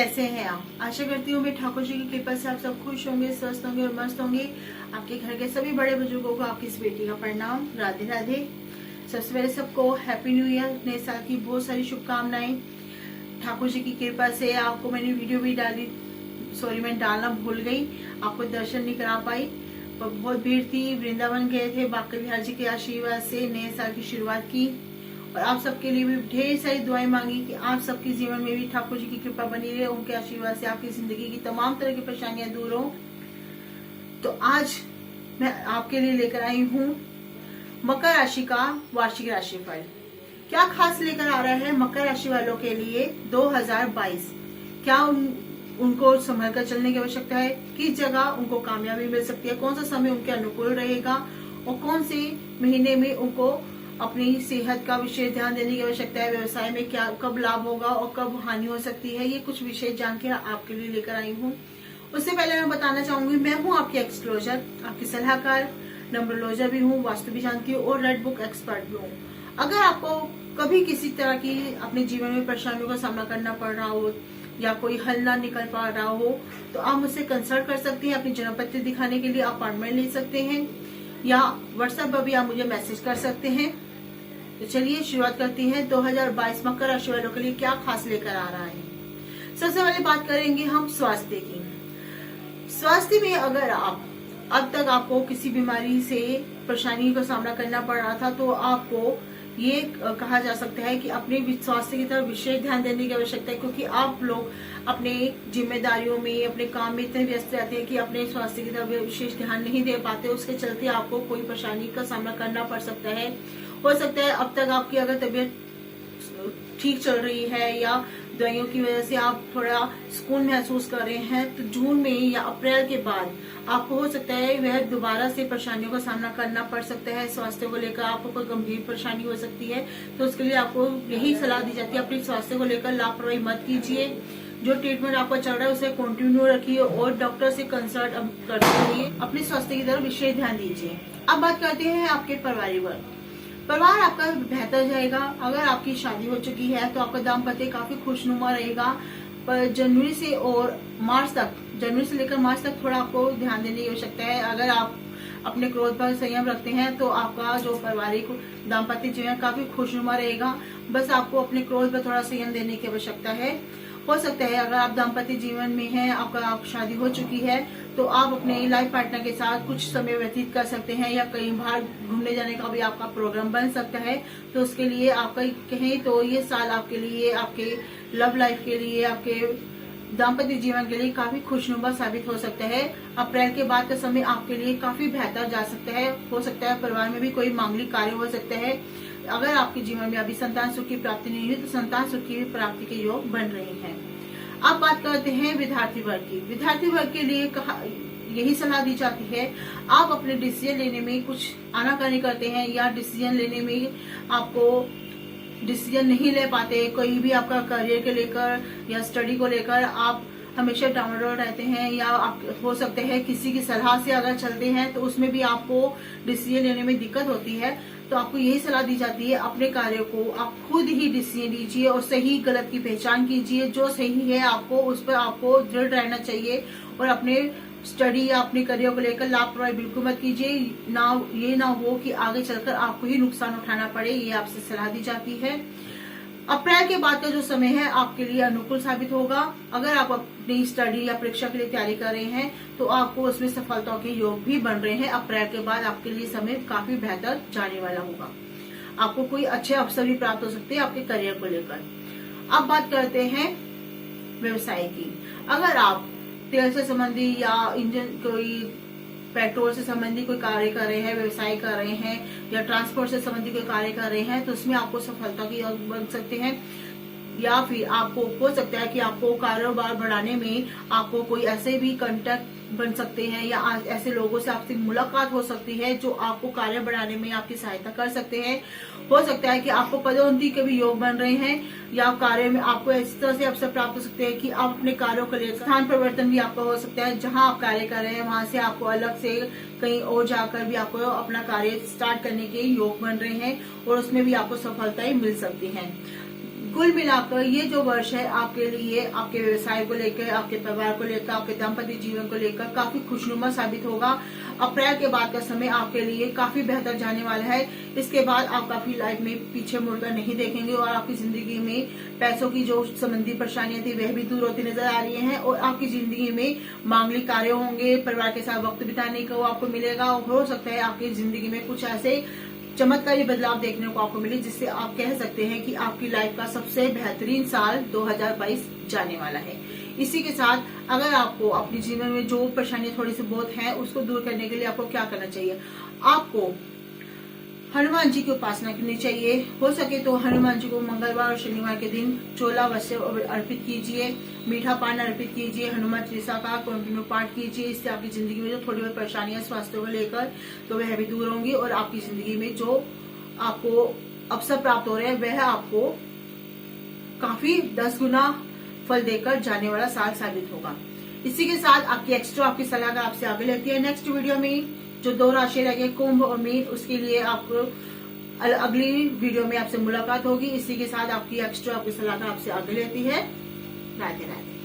कैसे हैं आप? आशा करती हूँ मैं ठाकुर जी की कृपा से आप सब खुश होंगे, स्वस्थ होंगे और मस्त होंगे। आपके घर के सभी बड़े बुजुर्गों को आपकी इस बेटी का प्रणाम, राधे राधे। सबसे पहले सबको हैप्पी न्यू ईयर, नए साल की बहुत सारी शुभकामनाएं। ठाकुर जी की कृपा से आपको मैंने वीडियो भी डाली, सॉरी मैं डालना भूल गई, आपको दर्शन नहीं करा पाई। बहुत भीड़ थी, वृंदावन गए थे, बांके बिहारी जी के आशीर्वाद से नए साल की शुरुआत की और आप सबके लिए भी ढेर सारी दुआएं मांगी कि आप सबके जीवन में भी ठाकुर जी की कृपा बनी रहे, उनके आशीर्वाद से आपकी जिंदगी की तमाम तरह की परेशानियां दूर हो। तो आज मैं आपके लिए लेकर आई हूँ मकर राशि का वार्षिक राशिफल। क्या खास लेकर आ रहा है मकर राशि वालों के लिए 2022? क्या उनको संभल कर चलने की आवश्यकता है? किस जगह उनको कामयाबी मिल सकती है? कौन सा समय उनके अनुकूल रहेगा और कौन से महीने में उनको अपनी सेहत का विशेष ध्यान देने की आवश्यकता है? व्यवसाय में क्या कब लाभ होगा और कब हानि हो सकती है? ये कुछ विशेष जानकारी आपके लिए लेकर आई हूँ। उससे पहले मैं बताना चाहूंगी, मैं हूँ आपकी एस्ट्रोलॉजर, आपकी सलाहकार, न्यूमरोलॉजर भी हूँ, वास्तु भी जानती हूँ और रेड बुक एक्सपर्ट भी हूँ। अगर आपको कभी किसी तरह की अपने जीवन में परेशानियों का सामना करना पड़ रहा हो या कोई हल ना निकल पा रहा हो तो आप मुझसे कंसल्ट कर सकते हैं। अपनी जन्म पत्री दिखाने के लिए अपॉइंटमेंट ले सकते हैं या व्हाट्सएप पर भी आप मुझे मैसेज कर सकते हैं। तो चलिए शुरुआत करते हैं 2022 मकर राशि वालों के लिए क्या खास लेकर आ रहा है। सबसे पहले बात करेंगे हम स्वास्थ्य की। स्वास्थ्य में अगर आप अब तक आपको किसी बीमारी से परेशानी का सामना करना पड़ रहा था तो आपको ये कहा जा सकता है कि अपने स्वास्थ्य की तरफ विशेष ध्यान देने की आवश्यकता है, क्योंकि आप लोग अपने जिम्मेदारियों में, अपने काम में इतने व्यस्त रहते हैं कि अपने स्वास्थ्य की तरफ विशेष ध्यान नहीं दे पाते। उसके चलते आपको कोई परेशानी का सामना करना पड़ सकता है। हो सकता है अब तक आपकी अगर तबीयत ठीक चल रही है या दवाइयों की वजह से आप थोड़ा सुकून महसूस कर रहे हैं, तो जून में या अप्रैल के बाद आपको हो सकता है वह दोबारा से परेशानियों का सामना करना पड़ सकता है। स्वास्थ्य को लेकर आपको कोई गंभीर परेशानी हो सकती है, तो उसके लिए आपको यही सलाह दी जाती है, अपने स्वास्थ्य को लेकर लापरवाही मत कीजिए। जो ट्रीटमेंट आपका चल रहा है उसे कंटिन्यू रखिए और डॉक्टर से कंसल्ट करते हुए अपने स्वास्थ्य की तरफ विशेष ध्यान दीजिए। अब बात करते हैं आपके पारिवारिक वर्ग। परिवार आपका बेहतर जाएगा। अगर आपकी शादी हो चुकी है तो आपका दाम्पत्य काफी खुशनुमा रहेगा। पर जनवरी से और मार्च तक, जनवरी से लेकर मार्च तक थोड़ा आपको ध्यान देने की आवश्यकता है। अगर आप अपने क्रोध पर संयम रखते हैं तो आपका जो पारिवारिक दाम्पत्य जीवन काफी खुशनुमा रहेगा। बस आपको अपने क्रोध पर थोड़ा संयम देने की आवश्यकता है। हो सकता है अगर आप दाम्पत्य जीवन में हैं, आप शादी हो चुकी है तो आप अपने लाइफ पार्टनर के साथ कुछ समय व्यतीत कर सकते हैं या कहीं बाहर घूमने जाने का भी आपका प्रोग्राम बन सकता है। तो उसके लिए आपका कहें तो ये साल आपके लिए, आपके लव लाइफ के लिए, आपके दाम्पत्य जीवन के लिए काफी खुशनुमा साबित हो सकता है। अप्रैल के बाद का समय आपके लिए काफी बेहतर जा सकता है। हो सकता है परिवार में भी कोई मांगलिक कार्य हो सकता है। अगर आपके जीवन में अभी संतान सुख की प्राप्ति नहीं हुई तो संतान सुख की प्राप्ति के योग बन रहे हैं। अब बात करते हैं विद्यार्थी वर्ग की। विद्यार्थी वर्ग के लिए यही सलाह दी जाती है, आप अपने डिसीजन लेने में कुछ आनाकानी करते हैं या डिसीजन लेने में आपको डिसीजन नहीं ले पाते, कोई भी आपका करियर के लेकर या स्टडी को लेकर आप हमेशा डाउनलोड रहते हैं या आप हो सकते हैं किसी की सलाह से अगर चलते हैं तो उसमें भी आपको डिसीजन लेने में दिक्कत होती है। तो आपको यही सलाह दी जाती है, अपने कार्य को आप खुद ही डिसीजन लीजिए और सही गलत की पहचान कीजिए। जो सही है आपको उस पर आपको दृढ़ रहना चाहिए और अपने स्टडी या अपने करियर को लेकर लापरवाही बिल्कुल मत कीजिए। ये ना हो कि आगे चलकर आपको ही नुकसान उठाना पड़े, ये आपसे सलाह दी जाती है। अप्रैल के बाद का जो समय है आपके लिए अनुकूल साबित होगा। अगर आप अपनी स्टडी या परीक्षा के लिए तैयारी कर रहे हैं तो आपको उसमें सफलताओं के योग भी बन रहे हैं। अप्रैल के बाद आपके लिए समय काफी बेहतर जाने वाला होगा। आपको कोई अच्छे अवसर भी प्राप्त हो सकते हैं आपके करियर को लेकर। अब बात करते हैं व्यवसाय की। अगर आप तेल से संबंधी या इंजन कोई पेट्रोल से संबंधी कोई कार्य कर रहे हैं, व्यवसाय कर रहे हैं या ट्रांसपोर्ट से संबंधी कोई कार्य कर रहे हैं तो उसमें आपको सफलता की योग बन सकते हैं। या फिर आपको हो सकता है कि आपको कारोबार बढ़ाने में आपको कोई ऐसे भी कांटेक्ट बन सकते हैं या ऐसे लोगों से आपसे मुलाकात हो सकती है जो आपको कार्य बढ़ाने में आपकी सहायता कर सकते हैं। हो सकता है कि आपको पदोन्नति के भी योग बन रहे हैं या कार्य में आपको इस तरह से अवसर प्राप्त हो सकते हैं कि आप अपने कार्यों के लिए स्थान परिवर्तन भी आपका हो सकता है। जहां आप कार्य कर रहे हैं वहां से आपको अलग से कहीं और जाकर भी आपको अपना कार्य स्टार्ट करने के योग बन रहे हैं और उसमें भी आपको सफलताएं मिल सकती हैं। कुल मिलाकर ये जो वर्ष है आपके लिए, आपके व्यवसाय को लेकर, आपके परिवार को लेकर, आपके दाम्पत्य जीवन को लेकर काफी खुशनुमा साबित होगा। अप्रैल के बाद का समय आपके लिए काफी बेहतर जाने वाला है। इसके बाद आप काफी लाइफ में पीछे मुड़कर नहीं देखेंगे और आपकी जिंदगी में पैसों की जो संबंधी परेशानियां थी वह भी दूर होती नजर आ रही हैं और आपकी जिंदगी में मांगलिक कार्य होंगे, परिवार के साथ वक्त बिताने को आपको मिलेगा और हो सकता है आपकी जिंदगी में कुछ ऐसे चमत्कारी बदलाव देखने को आपको मिले जिससे आप कह सकते हैं कि आपकी लाइफ का सबसे बेहतरीन साल 2022 जाने वाला है। इसी के साथ अगर आपको अपने जीवन में जो परेशानियां थोड़ी सी बहुत हैं उसको दूर करने के लिए आपको क्या करना चाहिए, आपको हनुमान जी की उपासना करनी चाहिए। हो सके तो हनुमान जी को मंगलवार और शनिवार के दिन चोला वस्त्र अर्पित कीजिए, मीठा पान अर्पित कीजिए, हनुमान चालीसा का कंटिन्यू पाठ कीजिए। इससे आपकी जिंदगी में जो थोड़ी बहुत परेशानियां स्वास्थ्य को लेकर तो वह भी दूर होंगी और आपकी जिंदगी में जो आपको अवसर प्राप्त हो रहे हैं वह आपको काफी 10 गुना फल देकर जाने वाला साल साबित होगा। इसी के साथ आपकी एक्स्ट्रा आपकी सलाह का आपसे आगे लेती है। नेक्स्ट वीडियो में जो 2 राशि रह गए कुंभ और मीन, उसके लिए आपको अगली वीडियो में आपसे मुलाकात होगी। इसी के साथ आपकी एक्स्ट्रा आपकी सलाह का आपसे आगे लेती है। राधे राधे।